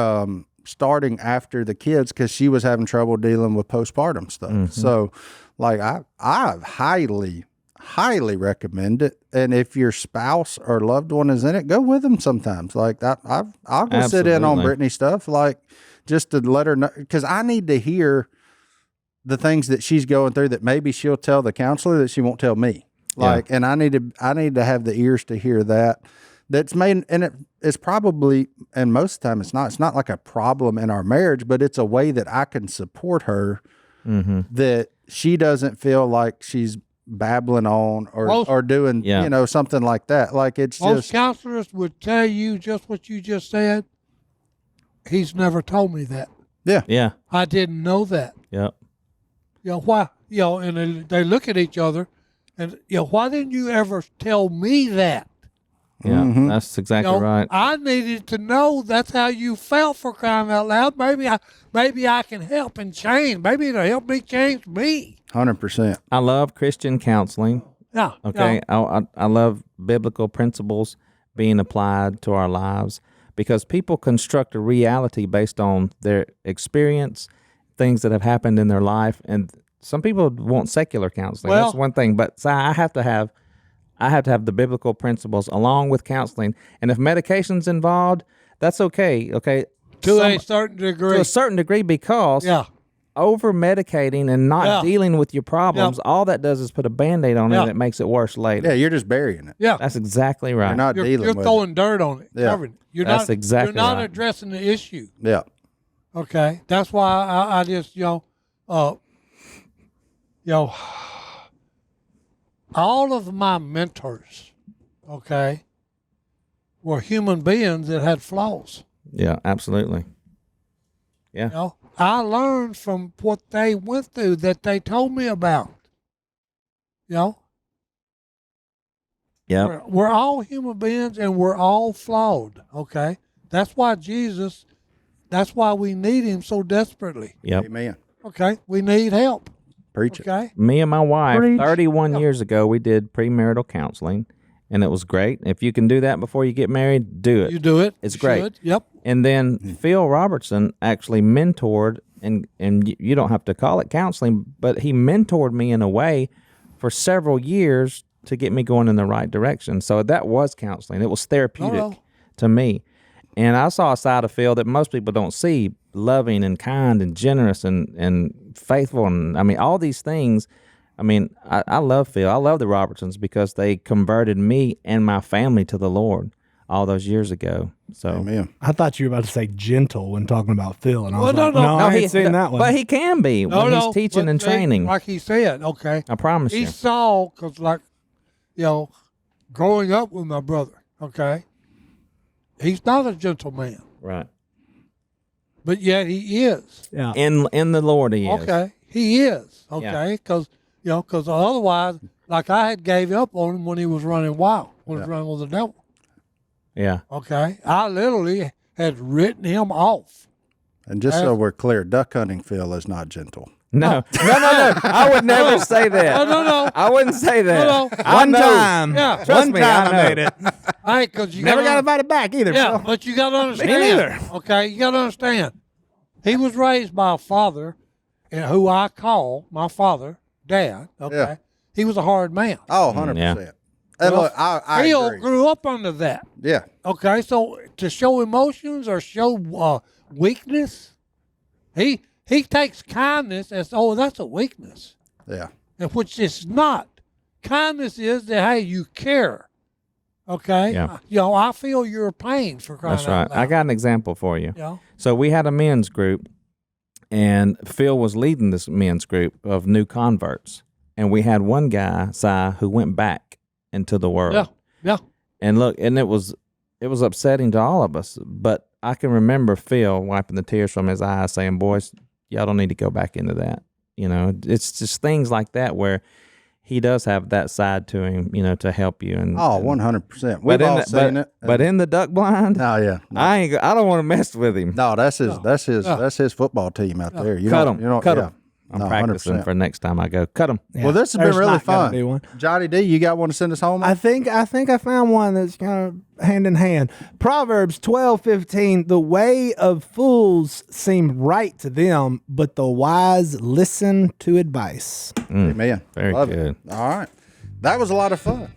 starting after the kids because she was having trouble dealing with postpartum stuff. So, like, I highly recommend it. And if your spouse or loved one is in it, go with them sometimes. Like, I'll go sit in on Absolutely. Brittany's stuff, like, just to let her know, because I need to hear the things that she's going through that maybe she'll tell the counselor that she won't tell me. Like, and I need to have the ears to hear that. That's made, and it's probably, and most of the time it's not like a problem in our marriage, but it's a way that I can support her that she doesn't feel like she's babbling on or doing, something like that. Like it's Most just, counselors would tell you just what you just said. He's never told me that. Yeah. I didn't know that. Yep. Why? And they look at each other and, why didn't you ever tell me that? Yeah. That's exactly right. I needed to know that's how you felt, for crying out loud. Maybe I can help and change. Maybe it'll help me change me. 100%. I love Christian counseling. Yeah. Okay. I love biblical principles being applied to our lives because people construct a reality based on their experience, things that have happened in their life. And some people want secular counseling. Well- That's one thing. But so I have to have the biblical principles along with counseling. And if medication's involved, that's okay. Okay. To a certain degree. To a certain degree, because over medicating and not dealing with your problems, all that does is put a Band-Aid on it and it makes it worse later. Yeah, you're just burying it. Yeah. That's exactly right. You're not dealing You're with throwing dirt on it. Yeah. Covering it. You're That's not, exactly You're not right. addressing the issue. it. Yeah. Okay. That's why I just, all of my mentors, okay, were human beings that had flaws. Yeah, absolutely. Yeah. I learned from what they went through that they told me about. Yeah. We're all human beings and we're all flawed, okay? That's why we need him so desperately. Yep. Amen. Okay? We need help. Preach it. Okay. Me and my wife, Preach. 31 years ago, we did premarital counseling, and it was great. If you can do that before you get married, do it. You do it. It's You great. should. Yep. And then Phil Robertson actually mentored, and you don't have to call it counseling, but he mentored me in a way for several years to get me going in the right direction. So that was counseling. It was therapeutic to me. And I saw a side of Phil that most people don't see, loving and kind and generous and faithful. And I mean, all these things. I mean, I love Phil. I love the Robertsons because they converted me and my family to the Lord all those years ago. So Amen. I thought you were about to say gentle when talking about Phil, and I was Well, like, no, I ain't seen that one. But he can be when he's teaching but and see, training. Like he said, okay. I promise He you. saw, because like, growing up with my brother, okay, he's not a gentleman, Right. but yet he is. yeah. In the Lord he is. Okay, he is. Yeah. Okay, because otherwise, like I had gave up on him when he was running wild, when he was running with the devil. Yeah. Okay, I literally had written him off. And just so we're clear, duck hunting Phil is not gentle. No. I would never say that. No. I wouldn't say that. No. One time. Yeah. One me, time I I know. made it. Hey, because you Never got gotta, invited back either, yeah, Phil. but you got to understand. neither. Okay, you got to understand. He was raised by a father, who I call my father, Dad. Okay, Yeah. he was a hard man. Oh, 100%. And Well, look, I Phil agree. grew up under that. Yeah. Okay, so to show emotions or show weakness, he takes kindness as that's a weakness, Yeah. and which it's not. Kindness is that hey, you care. Okay, Yeah. I feel your pain for crying That's out right. loud. I got an example for you. Yeah. So we had a men's group, and Phil was leading this men's group of new converts. And we had one guy, Si, who went back into the world. Yeah. And look, and it was upsetting to all of us. But I can remember Phil wiping the tears from his eyes, saying, "Boys, y'all don't need to go back into that." It's just things like that where he does have that side to him, to help you. And 100%. We've all seen it. But in the duck blind, Oh, yeah. No. I don't want to mess with him. No, that's his football team out there. You Cut don't, him. you don't, Cut yeah. him. I'm No, practicing 100%. for next time I go. Cut him. Yeah. Well, this has There's been really not gonna fun. be one. Johnny D, you got one to send us home? I think I found one that's kind of hand in hand. Proverbs 12:15. The way of fools seem right to them, but the wise listen to advice. Amen. Very Love good. It. All right. That was a lot of fun.